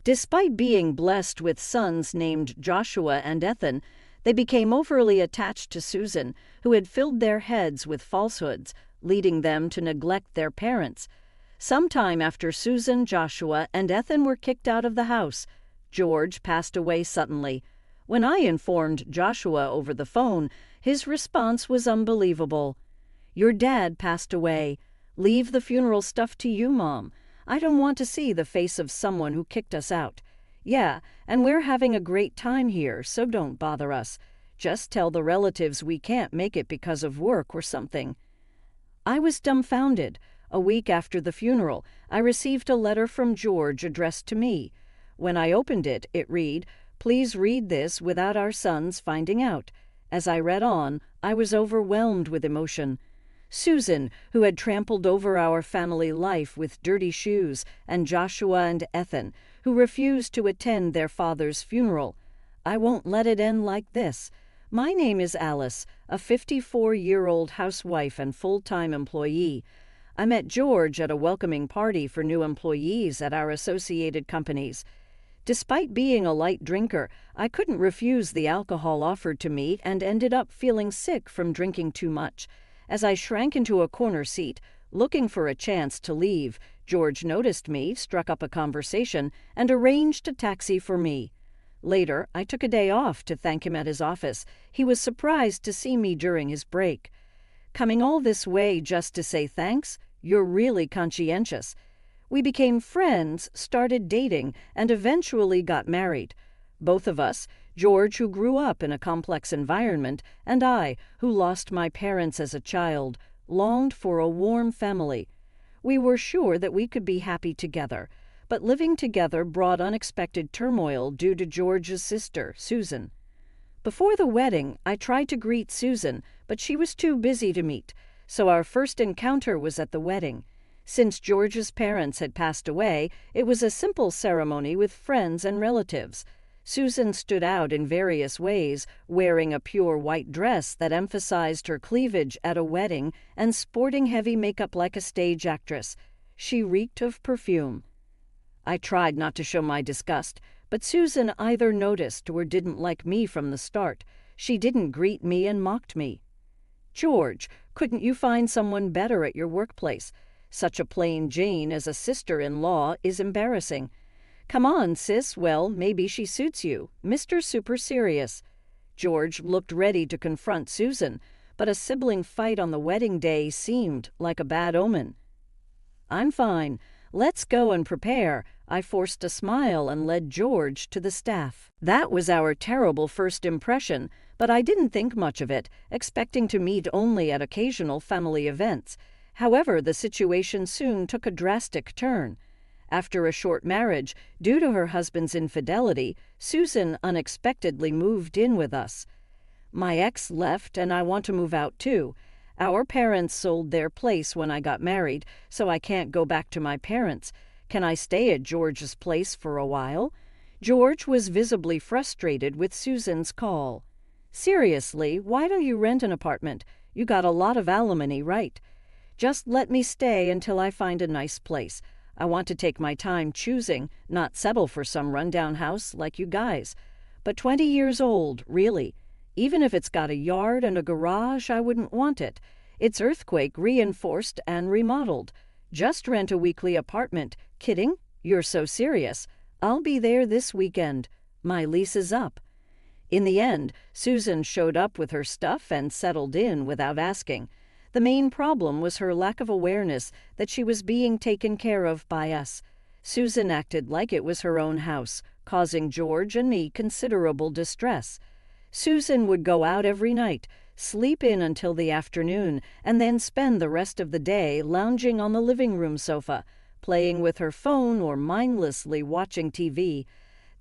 Despite being blessed with sons named Joshua and Ethan, they became overly attached to Susan, who had filled their heads with falsehoods, leading them to neglect their parents. Sometime after Susan, Joshua, and Ethan were kicked out of the house, George passed away suddenly. When I informed Joshua over the phone, his response was unbelievable. "Your dad passed away. Leave the funeral stuff to you, Mom. I don't want to see the face of someone who kicked us out. Yeah, and we're having a great time here, so don't bother us. Just tell the relatives we can't make it because of work or something." I was dumbfounded. A week after the funeral, I received a letter from George addressed to me. When I opened it, it read, "Please read this without our sons finding out." As I read on, I was overwhelmed with emotion. Susan, who had trampled over our family life with dirty shoes, and Joshua and Ethan, who refused to attend their father's funeral. I won't let it end like this. My name is Alice, a 54-year-old housewife and full-time employee. I met George at a welcoming party for new employees at our associated companies. Despite being a light drinker, I couldn't refuse the alcohol offered to me and ended up feeling sick from drinking too much. As I shrank into a corner seat, looking for a chance to leave, George noticed me, struck up a conversation, and arranged a taxi for me. Later, I took a day off to thank him at his office. He was surprised to see me during his break. "Coming all this way just to say thanks? You're really conscientious." We became friends, started dating, and eventually got married. Both of us, George, who grew up in a complex environment, and I, who lost my parents as a child, longed for a warm family. We were sure that we could be happy together, but living together brought unexpected turmoil due to George's sister, Susan. Before the wedding, I tried to greet Susan, but she was too busy to meet, so our first encounter was at the wedding. Since George's parents had passed away, it was a simple ceremony with friends and relatives. Susan stood out in various ways, wearing a pure white dress that emphasized her cleavage at a wedding and sporting heavy makeup like a stage actress. She reeked of perfume. I tried not to show my disgust, but Susan either noticed or didn't like me from the start. She didn't greet me and mocked me. "George, couldn't you find someone better at your workplace? Such a plain Jane as a sister-in-law is embarrassing. Come on, sis, well, maybe she suits you. Mr. Super Serious." George looked ready to confront Susan, but a sibling fight on the wedding day seemed like a bad omen. "I'm fine. Let's go and prepare." I forced a smile and led George to the staff. That was our terrible first impression, but I didn't think much of it, expecting to meet only at occasional family events. However, the situation soon took a drastic turn. After a short marriage, due to her husband's infidelity, Susan unexpectedly moved in with us. "My ex left, and I want to move out too. Our parents sold their place when I got married, so I can't go back to my parents. Can I stay at George's place for a while?" George was visibly frustrated with Susan's call. "Seriously, why don't you rent an apartment? You got a lot of alimony, right? Just let me stay until I find a nice place. I want to take my time choosing, not settle for some rundown house like you guys. But 20 years old, really. Even if it's got a yard and a garage, I wouldn't want it. It's earthquake reinforced and remodeled. Just rent a weekly apartment. Kidding? You're so serious. I'll be there this weekend. My lease is up." In the end, Susan showed up with her stuff and settled in without asking. The main problem was her lack of awareness that she was being taken care of by us. Susan acted like it was her own house, causing George and me considerable distress. Susan would go out every night, sleep in until the afternoon, and then spend the rest of the day lounging on the living room sofa, playing with her phone or mindlessly watching TV.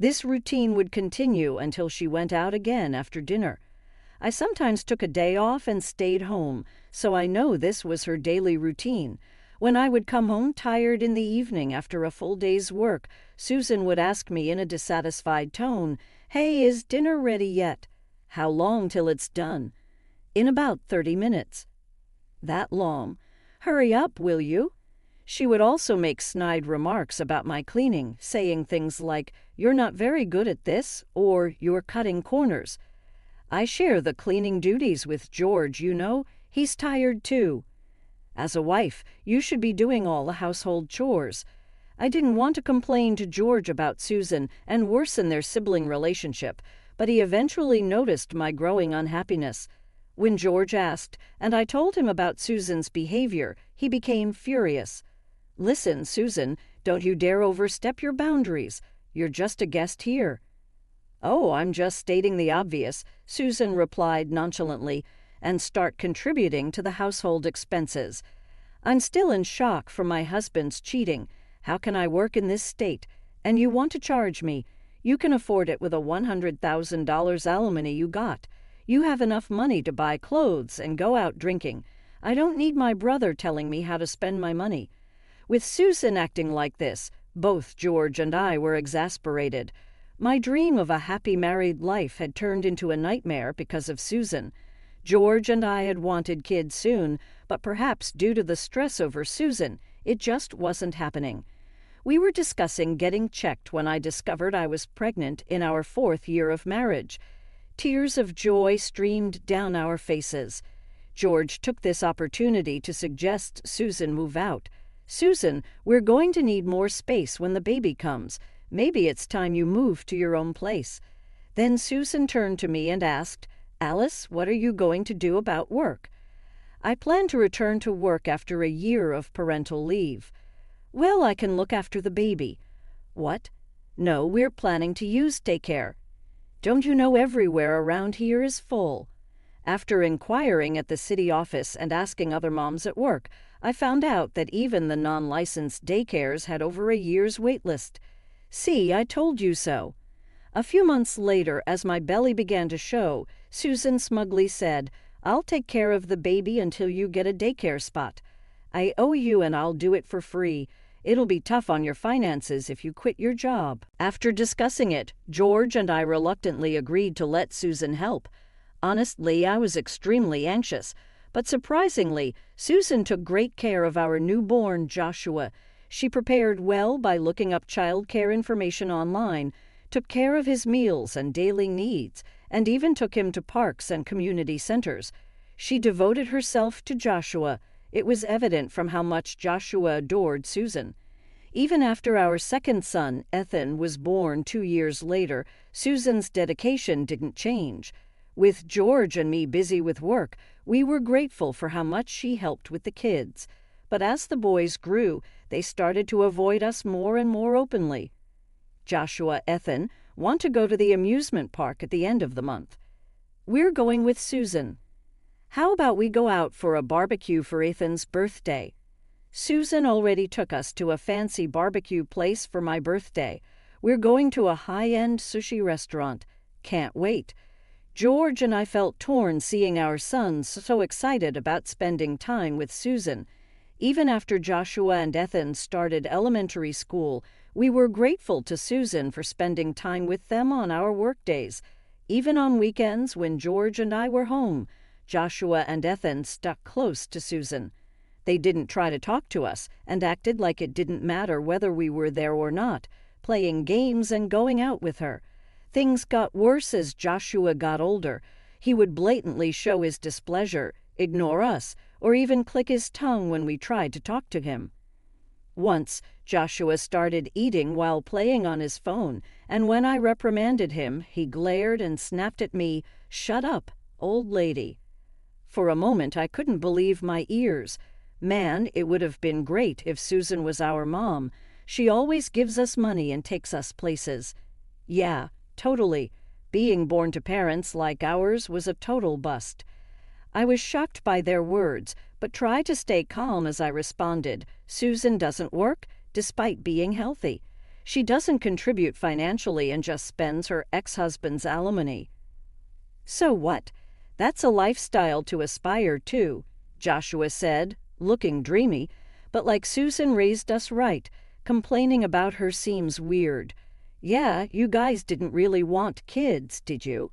This routine would continue until she went out again after dinner. I sometimes took a day off and stayed home, so I know this was her daily routine. When I would come home tired in the evening after a full day's work, Susan would ask me in a dissatisfied tone, "Hey, is dinner ready yet?" "How long till it's done?" "In about 30 minutes." "That long? Hurry up, will you?" She would also make snide remarks about my cleaning, saying things like, "You're not very good at this," or "You're cutting corners." "I share the cleaning duties with George, you know. He's tired too." "As a wife, you should be doing all the household chores." I didn't want to complain to George about Susan and worsen their sibling relationship, but he eventually noticed my growing unhappiness. When George asked, and I told him about Susan's behavior, he became furious. "Listen, Susan, don't you dare overstep your boundaries. You're just a guest here." "Oh, I'm just stating the obvious," Susan replied nonchalantly, "and start contributing to the household expenses. I'm still in shock from my husband's cheating. How can I work in this state? And you want to charge me. You can afford it with a $100,000 alimony you got. You have enough money to buy clothes and go out drinking. I don't need my brother telling me how to spend my money." With Susan acting like this, both George and I were exasperated. My dream of a happy married life had turned into a nightmare because of Susan. George and I had wanted kids soon, but perhaps due to the stress over Susan, it just wasn't happening. We were discussing getting checked when I discovered I was pregnant in our 4th year of marriage. Tears of joy streamed down our faces. George took this opportunity to suggest Susan move out. "Susan, we're going to need more space when the baby comes. Maybe it's time you move to your own place." Then Susan turned to me and asked, "Alice, what are you going to do about work?" "I plan to return to work after a year of parental leave." "Well, I can look after the baby." "What?" "No, we're planning to use daycare." "Don't you know everywhere around here is full?" After inquiring at the city office and asking other moms at work, I found out that even the non-licensed daycares had over a year's wait list. "See, I told you so." A few months later, as my belly began to show, Susan smugly said, "I'll take care of the baby until you get a daycare spot. I owe you and I'll do it for free. It'll be tough on your finances if you quit your job." After discussing it, George and I reluctantly agreed to let Susan help. Honestly, I was extremely anxious, but surprisingly, Susan took great care of our newborn Joshua. She prepared well by looking up child care information online, took care of his meals and daily needs, and even took him to parks and community centers. She devoted herself to Joshua. It was evident from how much Joshua adored Susan. Even after our second son, Ethan, was born 2 years later, Susan's dedication didn't change. With George and me busy with work, we were grateful for how much she helped with the kids. But as the boys grew, they started to avoid us more and more openly. Joshua, Ethan, want to go to the amusement park at the end of the month. "We're going with Susan." "How about we go out for a barbecue for Ethan's birthday?" "Susan already took us to a fancy barbecue place for my birthday. We're going to a high-end sushi restaurant. Can't wait." George and I felt torn seeing our sons so excited about spending time with Susan. Even after Joshua and Ethan started elementary school, we were grateful to Susan for spending time with them on our workdays. Even on weekends when George and I were home, Joshua and Ethan stuck close to Susan. They didn't try to talk to us and acted like it didn't matter whether we were there or not, playing games and going out with her. Things got worse as Joshua got older. He would blatantly show his displeasure, ignore us, or even click his tongue when we tried to talk to him. Once, Joshua started eating while playing on his phone, and when I reprimanded him, he glared and snapped at me, "Shut up, old lady." For a moment, I couldn't believe my ears. Man, it would have been great if Susan was our mom. She always gives us money and takes us places. Yeah, totally. Being born to parents like ours was a total bust. I was shocked by their words, but tried to stay calm as I responded. Susan doesn't work, despite being healthy. She doesn't contribute financially and just spends her ex-husband's alimony. So what? That's a lifestyle to aspire to, Joshua said, looking dreamy, but like Susan raised us right, complaining about her seems weird. Yeah, you guys didn't really want kids, did you?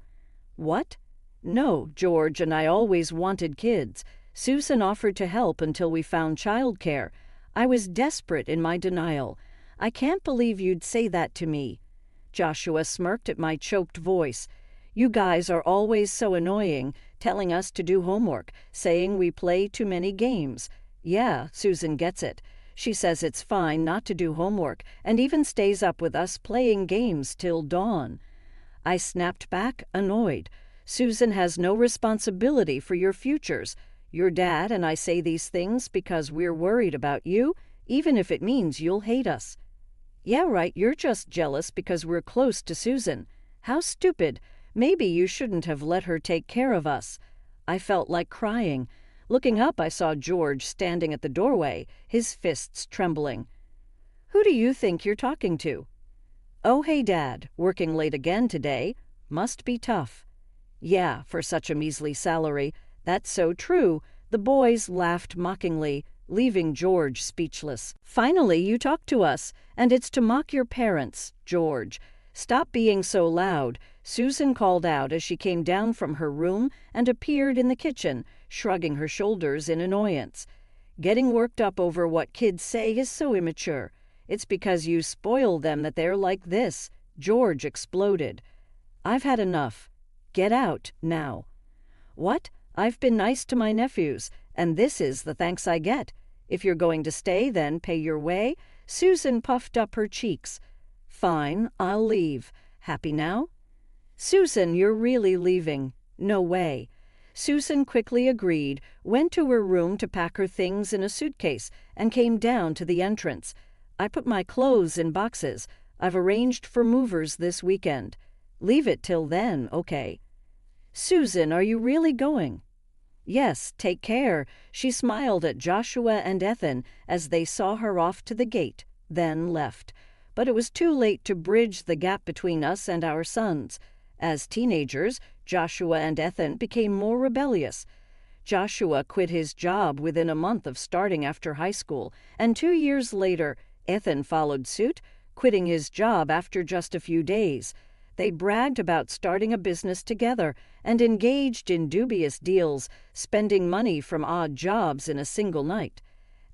What? No, George and I always wanted kids. Susan offered to help until we found childcare. I was desperate in my denial. "I can't believe you'd say that to me." Joshua smirked at my choked voice. "You guys are always so annoying, telling us to do homework, saying we play too many games." "Yeah, Susan gets it. She says it's fine not to do homework and even stays up with us playing games till dawn." I snapped back, annoyed. "Susan has no responsibility for your futures. Your dad and I say these things because we're worried about you, even if it means you'll hate us." "Yeah, right, you're just jealous because we're close to Susan. How stupid. Maybe you shouldn't have let her take care of us." I felt like crying. Looking up, I saw George standing at the doorway, his fists trembling. "Who do you think you're talking to?" "Oh, hey, Dad, working late again today. Must be tough." "Yeah, for such a measly salary. That's so true." The boys laughed mockingly, leaving George speechless. "Finally, you talk to us, and it's to mock your parents, George. Stop being so loud," Susan called out as she came down from her room and appeared in the kitchen, shrugging her shoulders in annoyance. "Getting worked up over what kids say is so immature. It's because you spoil them that they're like this." George exploded. "I've had enough. Get out, now." "What? I've been nice to my nephews, and this is the thanks I get. If you're going to stay, then pay your way." Susan puffed up her cheeks. "Fine, I'll leave. Happy now?" "Susan, you're really leaving." "No way." Susan quickly agreed, went to her room to pack her things in a suitcase, and came down to the entrance. "I put my clothes in boxes. I've arranged for movers this weekend. Leave it till then, okay?" "Susan, are you really going?" "Yes, take care." She smiled at Joshua and Ethan as they saw her off to the gate, then left. But it was too late to bridge the gap between us and our sons. As teenagers, Joshua and Ethan became more rebellious. Joshua quit his job within a month of starting after high school, and 2 years later, Ethan followed suit, quitting his job after just a few days. They bragged about starting a business together and engaged in dubious deals, spending money from odd jobs in a single night.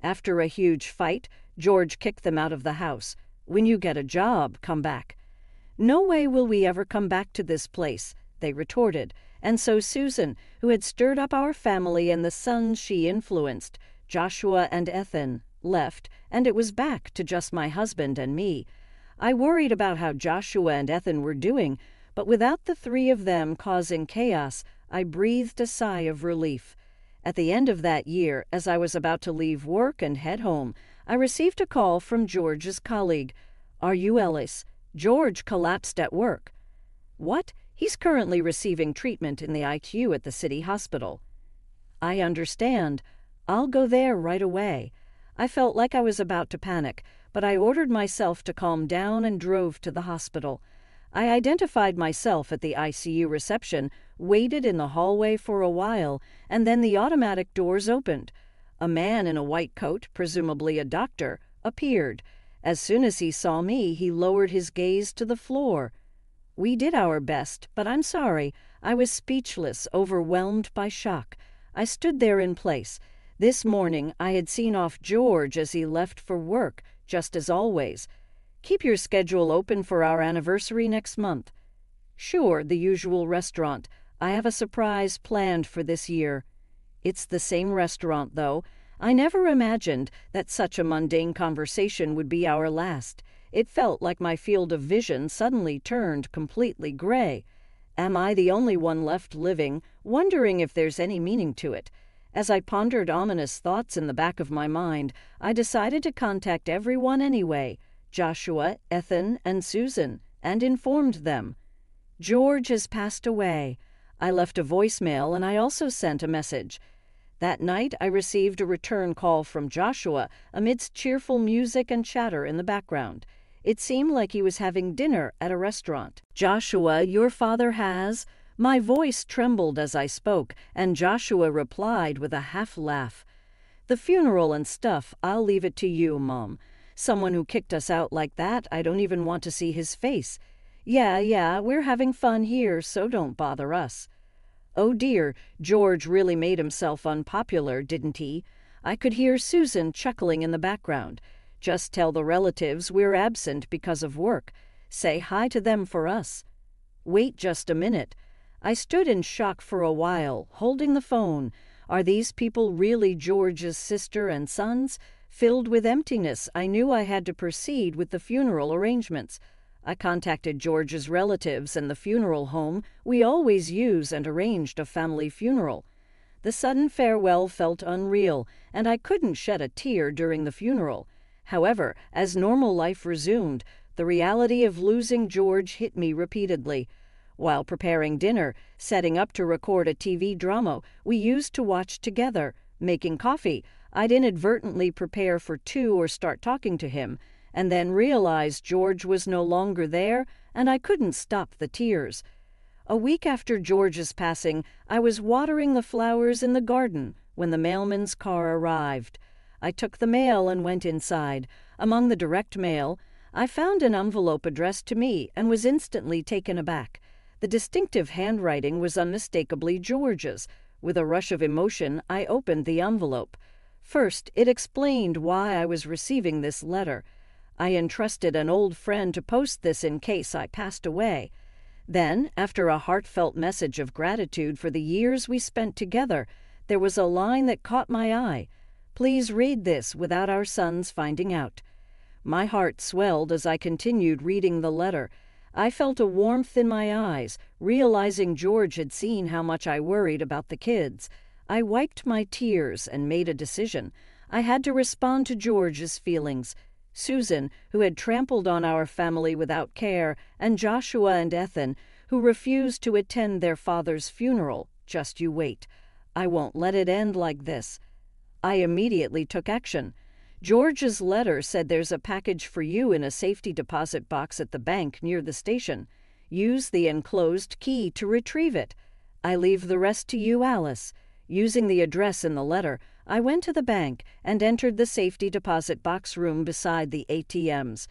After a huge fight, George kicked them out of the house. "When you get a job, come back." "No way will we ever come back to this place," they retorted. And so Susan, who had stirred up our family and the sons she influenced, Joshua and Ethan, left, and it was back to just my husband and me. I worried about how Joshua and Ethan were doing, but without the three of them causing chaos, I breathed a sigh of relief. At the end of that year, as I was about to leave work and head home, I received a call from George's colleague. "Are you Ellis? George collapsed at work." "What? He's currently receiving treatment in the ICU at the city hospital." "I understand. I'll go there right away." I felt like I was about to panic, but I ordered myself to calm down and drove to the hospital. I identified myself at the ICU reception, waited in the hallway for a while, and then the automatic doors opened. A man in a white coat, presumably a doctor, appeared. As soon as he saw me, he lowered his gaze to the floor. "We did our best, but I'm sorry." I was speechless, overwhelmed by shock. I stood there in place. This morning, I had seen off George as he left for work, just as always. "Keep your schedule open for our anniversary next month." "Sure, the usual restaurant. I have a surprise planned for this year." It's the same restaurant, though. I never imagined that such a mundane conversation would be our last. It felt like my field of vision suddenly turned completely gray. Am I the only one left living, wondering if there's any meaning to it? As I pondered ominous thoughts in the back of my mind, I decided to contact everyone anyway, Joshua, Ethan, and Susan, and informed them. "George has passed away." I left a voicemail and I also sent a message. That night, I received a return call from Joshua amidst cheerful music and chatter in the background. It seemed like he was having dinner at a restaurant. "Joshua, your father has..." My voice trembled as I spoke, and Joshua replied with a half-laugh. "The funeral and stuff, I'll leave it to you, Mom. Someone who kicked us out like that, I don't even want to see his face. Yeah, we're having fun here, so don't bother us." Oh dear, George really made himself unpopular, didn't he? I could hear Susan chuckling in the background. Just tell the relatives we're absent because of work. Say hi to them for us. Wait just a minute. I stood in shock for a while, holding the phone. Are these people really George's sister and sons? Filled with emptiness, I knew I had to proceed with the funeral arrangements. I contacted George's relatives and the funeral home we always use and arranged a family funeral. The sudden farewell felt unreal, and I couldn't shed a tear during the funeral. However, as normal life resumed, the reality of losing George hit me repeatedly. While preparing dinner, setting up to record a TV drama we used to watch together, making coffee, I'd inadvertently prepare for two or start talking to him, and then realize George was no longer there, and I couldn't stop the tears. A week after George's passing, I was watering the flowers in the garden when the mailman's car arrived. I took the mail and went inside. Among the direct mail, I found an envelope addressed to me and was instantly taken aback. The distinctive handwriting was unmistakably George's. With a rush of emotion, I opened the envelope. First, it explained why I was receiving this letter. I entrusted an old friend to post this in case I passed away. Then, after a heartfelt message of gratitude for the years we spent together, there was a line that caught my eye. Please read this without our sons finding out. My heart swelled as I continued reading the letter. I felt a warmth in my eyes, realizing George had seen how much I worried about the kids. I wiped my tears and made a decision. I had to respond to George's feelings. Susan, who had trampled on our family without care, and Joshua and Ethan, who refused to attend their father's funeral. Just you wait. I won't let it end like this. I immediately took action. George's letter said there's a package for you in a safety deposit box at the bank near the station. Use the enclosed key to retrieve it. I leave the rest to you, Alice. Using the address in the letter, I went to the bank and entered the safety deposit box room beside the ATMs.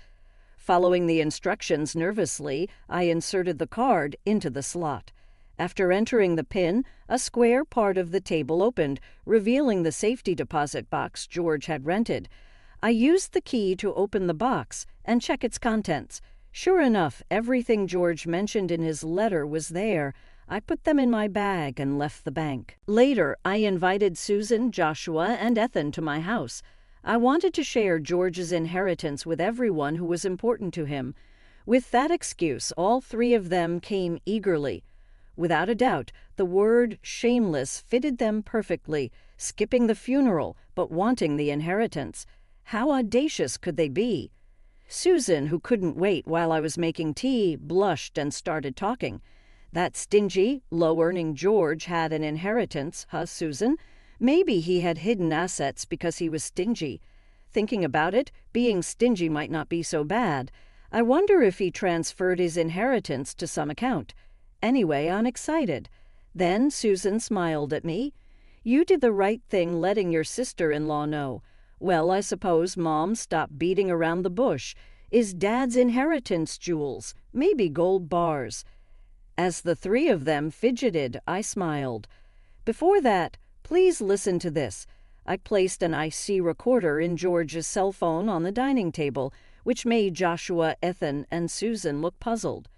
Following the instructions nervously, I inserted the card into the slot. After entering the PIN, a square part of the table opened, revealing the safety deposit box George had rented. I used the key to open the box and check its contents. Sure enough, everything George mentioned in his letter was there. I put them in my bag and left the bank. Later, I invited Susan, Joshua, and Ethan to my house. I wanted to share George's inheritance with everyone who was important to him. With that excuse, all three of them came eagerly. Without a doubt, the word shameless fitted them perfectly, skipping the funeral but wanting the inheritance. How audacious could they be? Susan, who couldn't wait while I was making tea, blushed and started talking. That stingy, low-earning George had an inheritance, huh, Susan? Maybe he had hidden assets because he was stingy. Thinking about it, being stingy might not be so bad. I wonder if he transferred his inheritance to some account. Anyway, I'm excited. Then Susan smiled at me. You did the right thing letting your sister-in-law know. Well, I suppose Mom stopped beating around the bush. Is Dad's inheritance jewels? Maybe gold bars. As the three of them fidgeted, I smiled. Before that, please listen to this. I placed an IC recorder in George's cell phone on the dining table, which made Joshua, Ethan, and Susan look puzzled.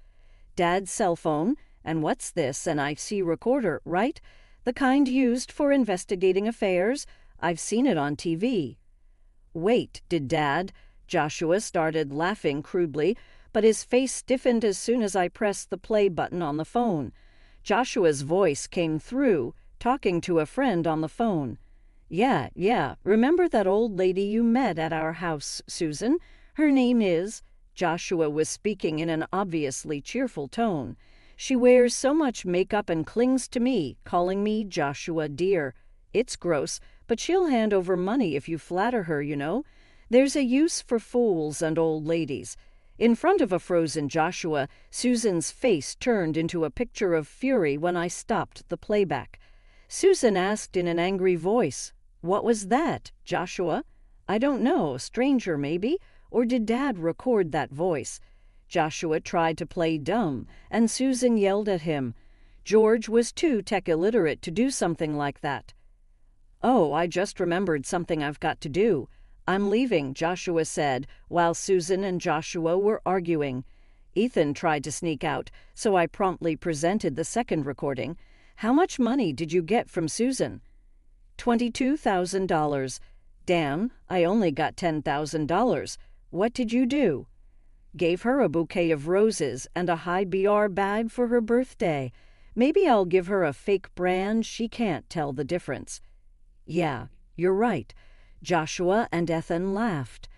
Dad's cell phone, and what's this, an IC recorder, right? The kind used for investigating affairs? I've seen it on TV. Wait, did Dad? Joshua started laughing crudely, but his face stiffened as soon as I pressed the play button on the phone. Joshua's voice came through, talking to a friend on the phone. Yeah, remember that old lady you met at our house, Susan? Her name is... Joshua was speaking in an obviously cheerful tone. She wears so much makeup and clings to me, calling me Joshua dear. It's gross, but she'll hand over money if you flatter her, you know. There's a use for fools and old ladies. In front of a frozen Joshua, Susan's face turned into a picture of fury when I stopped the playback. Susan asked in an angry voice, "What was that, Joshua?" "I don't know, a stranger maybe, or did Dad record that voice?" Joshua tried to play dumb, and Susan yelled at him. George was too tech illiterate to do something like that. "Oh, I just remembered something I've got to do. I'm leaving," Joshua said, while Susan and Joshua were arguing. Ethan tried to sneak out, so I promptly presented the second recording. "How much money did you get from Susan?" $22,000. "Damn, I only got $10,000. What did you do?" "Gave her a bouquet of roses and a high BR bag for her birthday. Maybe I'll give her a fake brand. She can't tell the difference." "Yeah, you're right." Joshua and Ethan laughed.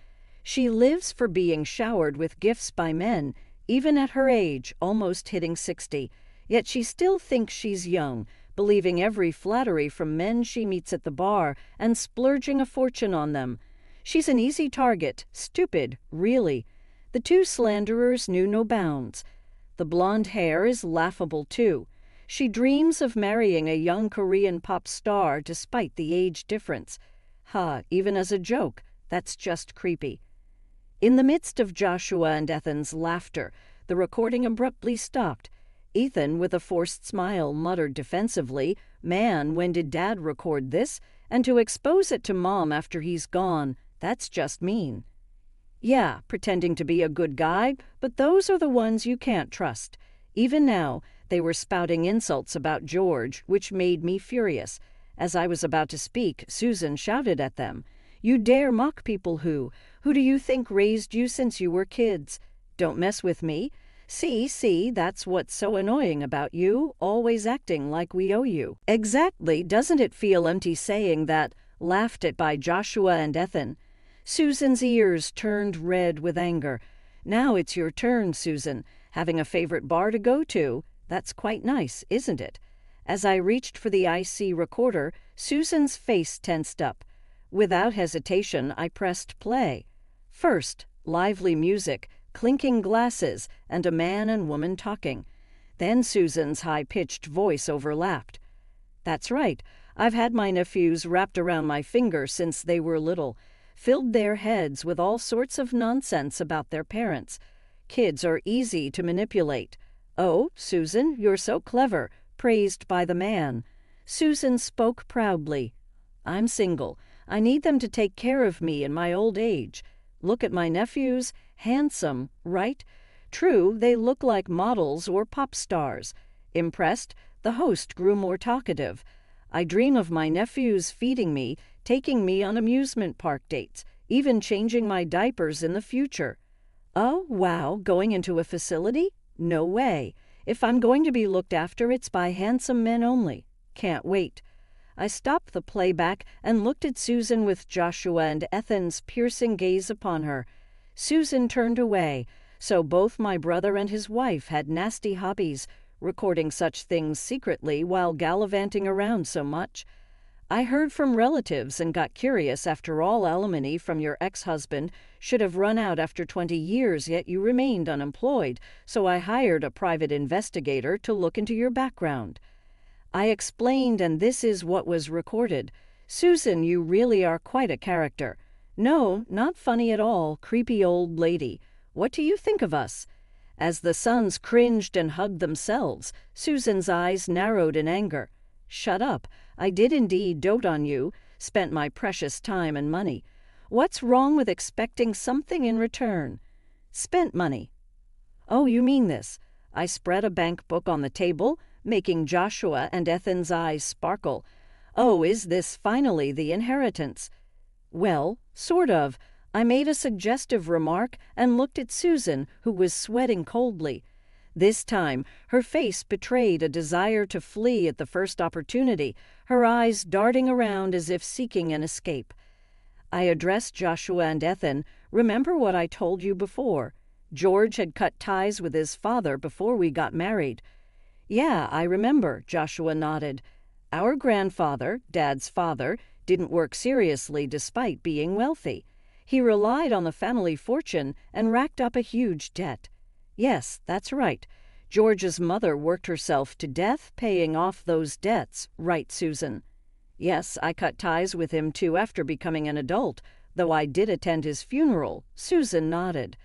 "She lives for being showered with gifts by men, even at her age, almost hitting 60. Yet she still thinks she's young, believing every flattery from men she meets at the bar and splurging a fortune on them. She's an easy target, stupid, really." The two slanderers knew no bounds. "The blonde hair is laughable, too. She dreams of marrying a young Korean pop star despite the age difference. Ha, even as a joke, that's just creepy." In the midst of Joshua and Ethan's laughter, the recording abruptly stopped. Ethan, with a forced smile, muttered defensively, "Man, when did Dad record this? And to expose it to Mom after he's gone, that's just mean." "Yeah, pretending to be a good guy, but those are the ones you can't trust." Even now, they were spouting insults about George, which made me furious. As I was about to speak, Susan shouted at them, "You dare mock people who do you think raised you since you were kids? Don't mess with me. See, that's what's so annoying about you, always acting like we owe you." "Exactly, doesn't it feel empty saying that?" laughed at by Joshua and Ethan. Susan's ears turned red with anger. "Now it's your turn, Susan. Having a favorite bar to go to? That's quite nice, isn't it?" As I reached for the IC recorder, Susan's face tensed up. Without hesitation, I pressed play. First, lively music, clinking glasses, and a man and woman talking. Then Susan's high-pitched voice overlapped. "That's right. I've had my nephews wrapped around my finger since they were little. Filled their heads with all sorts of nonsense about their parents. Kids are easy to manipulate." "Oh, Susan, you're so clever," praised by the man. Susan spoke proudly. "I'm single. I need them to take care of me in my old age. Look at my nephews. Handsome, right? True, they look like models or pop stars." Impressed, the host grew more talkative. "I dream of my nephews feeding me, taking me on amusement park dates, even changing my diapers in the future." "Oh, wow, going into a facility? No way. If I'm going to be looked after, it's by handsome men only. Can't wait." I stopped the playback and looked at Susan with Joshua and Ethan's piercing gaze upon her. Susan turned away, so both my brother and his wife had nasty hobbies, recording such things secretly while gallivanting around so much. "I heard from relatives and got curious. After all, alimony from your ex-husband should have run out after 20 years, yet you remained unemployed, so I hired a private investigator to look into your background." I explained, and this is what was recorded. "Susan, you really are quite a character." "No, not funny at all, creepy old lady. What do you think of us?" As the sons cringed and hugged themselves, Susan's eyes narrowed in anger. "Shut up. I did indeed dote on you, spent my precious time and money. What's wrong with expecting something in return?" "Spent money." "Oh, you mean this?" I spread a bank book on the table, making Joshua and Ethan's eyes sparkle. "Oh, is this finally the inheritance?" "Well, sort of." I made a suggestive remark and looked at Susan, who was sweating coldly. This time, her face betrayed a desire to flee at the first opportunity, her eyes darting around as if seeking an escape. I addressed Joshua and Ethan. "Remember what I told you before? George had cut ties with his father before we got married." "Yeah, I remember," Joshua nodded. "Our grandfather, Dad's father, didn't work seriously despite being wealthy. He relied on the family fortune and racked up a huge debt." "Yes, that's right. George's mother worked herself to death paying off those debts, right, Susan?" "Yes, I cut ties with him too after becoming an adult, though I did attend his funeral." Susan nodded.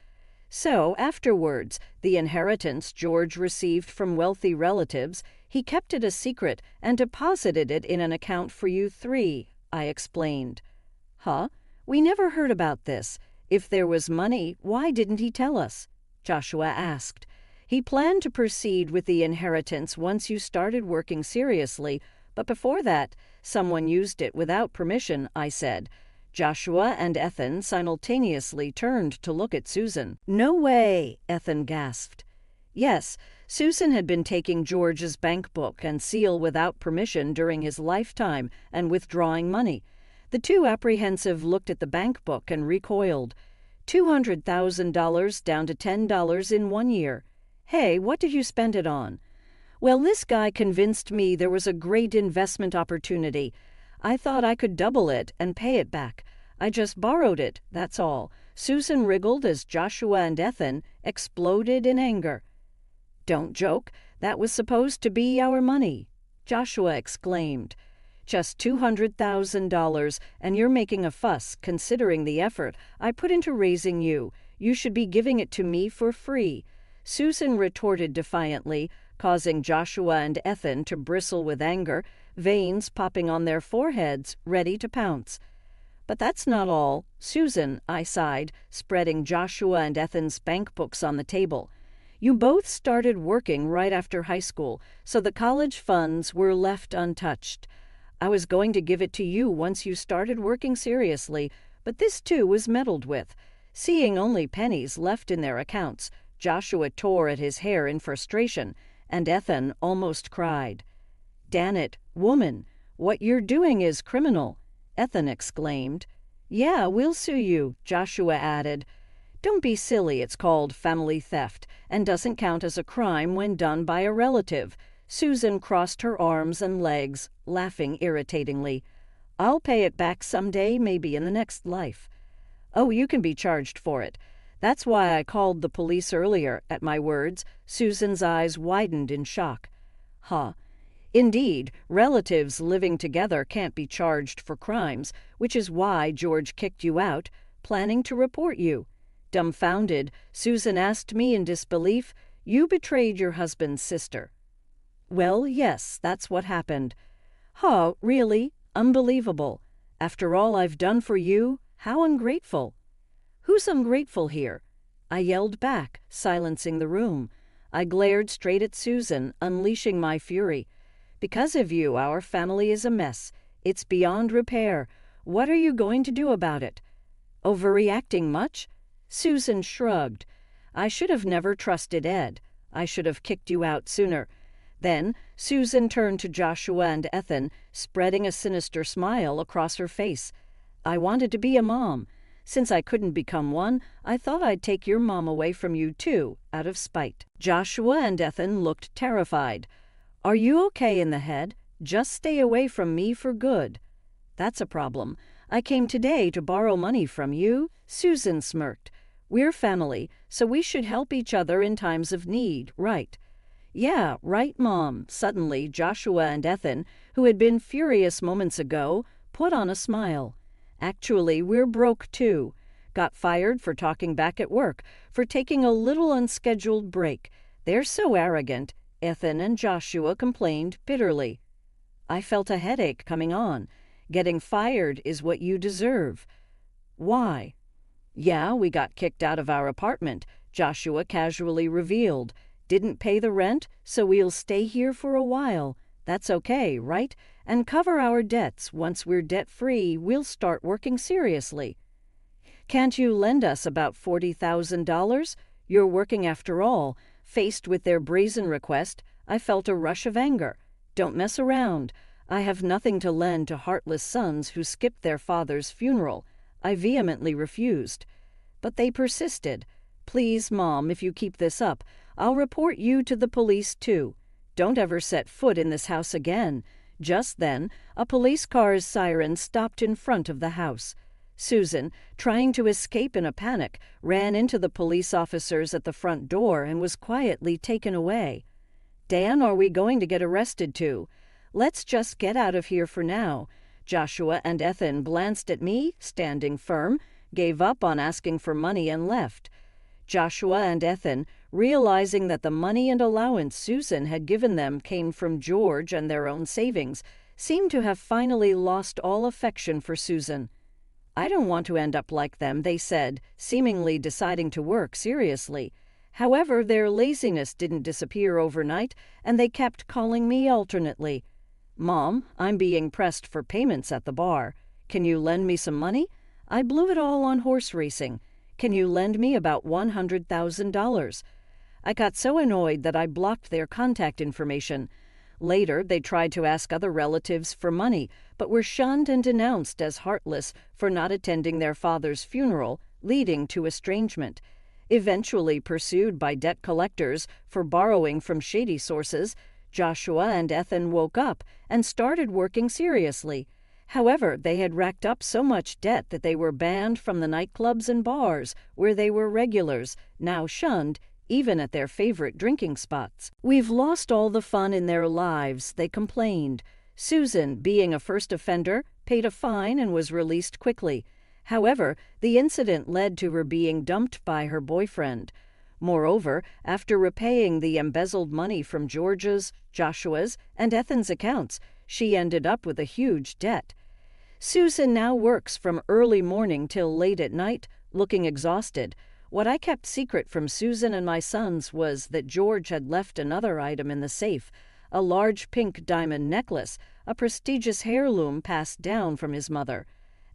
"So, afterwards, the inheritance George received from wealthy relatives, he kept it a secret and deposited it in an account for you three. I explained. Huh? We never heard about this. If there was money, why didn't he tell us? Joshua asked. He planned to proceed with the inheritance once you started working seriously, but before that, someone used it without permission, I said. Joshua and Ethan simultaneously turned to look at Susan. No way, Ethan gasped. Yes, Susan had been taking George's bank book and seal without permission during his lifetime and withdrawing money. The two apprehensive looked at the bank book and recoiled. $200,000 down to $10 in 1 year. Hey, what did you spend it on? Well, this guy convinced me there was a great investment opportunity. I thought I could double it and pay it back. I just borrowed it, that's all. Susan wriggled as Joshua and Ethan exploded in anger. Don't joke, that was supposed to be our money, Joshua exclaimed. Just $200,000, and you're making a fuss, considering the effort I put into raising you. You should be giving it to me for free, Susan retorted defiantly, causing Joshua and Ethan to bristle with anger, veins popping on their foreheads, ready to pounce. But that's not all. Susan, I sighed, spreading Joshua and Ethan's bank books on the table. You both started working right after high school, so the college funds were left untouched. I was going to give it to you once you started working seriously, but this too was meddled with. Seeing only pennies left in their accounts, Joshua tore at his hair in frustration, and Ethan almost cried. "Dan it, woman, what you're doing is criminal," Ethan exclaimed. "Yeah, we'll sue you," Joshua added. "Don't be silly, it's called family theft, and doesn't count as a crime when done by a relative." Susan crossed her arms and legs, laughing irritatingly. "I'll pay it back someday, maybe in the next life." "Oh, you can be charged for it. That's why I called the police earlier." At my words, Susan's eyes widened in shock. Huh. Indeed, relatives living together can't be charged for crimes, which is why George kicked you out, planning to report you. Dumbfounded, Susan asked me in disbelief, "You betrayed your husband's sister." "Well, yes, that's what happened." "Huh, really? Unbelievable. After all I've done for you, how ungrateful." "Who's ungrateful here?" I yelled back, silencing the room. I glared straight at Susan, unleashing my fury. "Because of you, our family is a mess. It's beyond repair. What are you going to do about it?" "Overreacting much?" Susan shrugged. "I should have never trusted Ed. I should have kicked you out sooner." Then Susan turned to Joshua and Ethan, spreading a sinister smile across her face. "I wanted to be a mom. Since I couldn't become one, I thought I'd take your mom away from you too, out of spite." Joshua and Ethan looked terrified. "Are you okay in the head? Just stay away from me for good." "That's a problem. I came today to borrow money from you." Susan smirked. "We're family, so we should help each other in times of need, right?" "Yeah, right, Mom." Suddenly, Joshua and Ethan, who had been furious moments ago, put on a smile. "Actually, we're broke too. Got fired for talking back at work, for taking a little unscheduled break. They're so arrogant," Ethan and Joshua complained bitterly. I felt a headache coming on. "Getting fired is what you deserve." "Why?" "Yeah, we got kicked out of our apartment," Joshua casually revealed. "Didn't pay the rent, so we'll stay here for a while. That's okay, right? And cover our debts. Once we're debt-free, we'll start working seriously." "Can't you lend us about $40,000? You're working after all." Faced with their brazen request, I felt a rush of anger. "Don't mess around. I have nothing to lend to heartless sons who skipped their father's funeral." I vehemently refused. But they persisted. "Please, Mom, if you keep this up, I'll report you to the police too. Don't ever set foot in this house again." Just then, a police car's siren stopped in front of the house. Susan, trying to escape in a panic, ran into the police officers at the front door and was quietly taken away. "Dan, are we going to get arrested too?" "Let's just get out of here for now." Joshua and Ethan glanced at me, standing firm, gave up on asking for money and left. Joshua and Ethan, realizing that the money and allowance Susan had given them came from George and their own savings, seemed to have finally lost all affection for Susan. "I don't want to end up like them," they said, seemingly deciding to work seriously. However, their laziness didn't disappear overnight, and they kept calling me alternately. "Mom, I'm being pressed for payments at the bar. Can you lend me some money? I blew it all on horse racing. Can you lend me about $100,000? I got so annoyed that I blocked their contact information. Later, they tried to ask other relatives for money, but were shunned and denounced as heartless for not attending their father's funeral, leading to estrangement. Eventually pursued by debt collectors for borrowing from shady sources, Joshua and Ethan woke up and started working seriously. However, they had racked up so much debt that they were banned from the nightclubs and bars where they were regulars, now shunned, even at their favorite drinking spots. "We've lost all the fun in their lives," they complained. Susan, being a first offender, paid a fine and was released quickly. However, the incident led to her being dumped by her boyfriend. Moreover, after repaying the embezzled money from George's, Joshua's, and Ethan's accounts, she ended up with a huge debt. Susan now works from early morning till late at night, looking exhausted. What I kept secret from Susan and my sons was that George had left another item in the safe, a large pink diamond necklace, a prestigious heirloom passed down from his mother.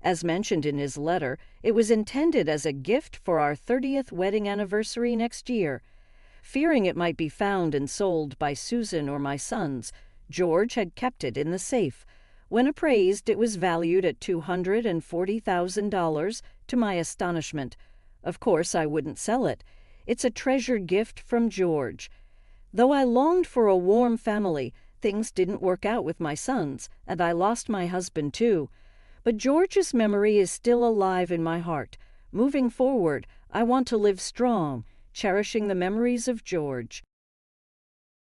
As mentioned in his letter, it was intended as a gift for our 30th wedding anniversary next year. Fearing it might be found and sold by Susan or my sons, George had kept it in the safe. When appraised, it was valued at $240,000, to my astonishment. Of course, I wouldn't sell it. It's a treasured gift from George. Though I longed for a warm family, things didn't work out with my sons, and I lost my husband too. But George's memory is still alive in my heart. Moving forward, I want to live strong, cherishing the memories of George.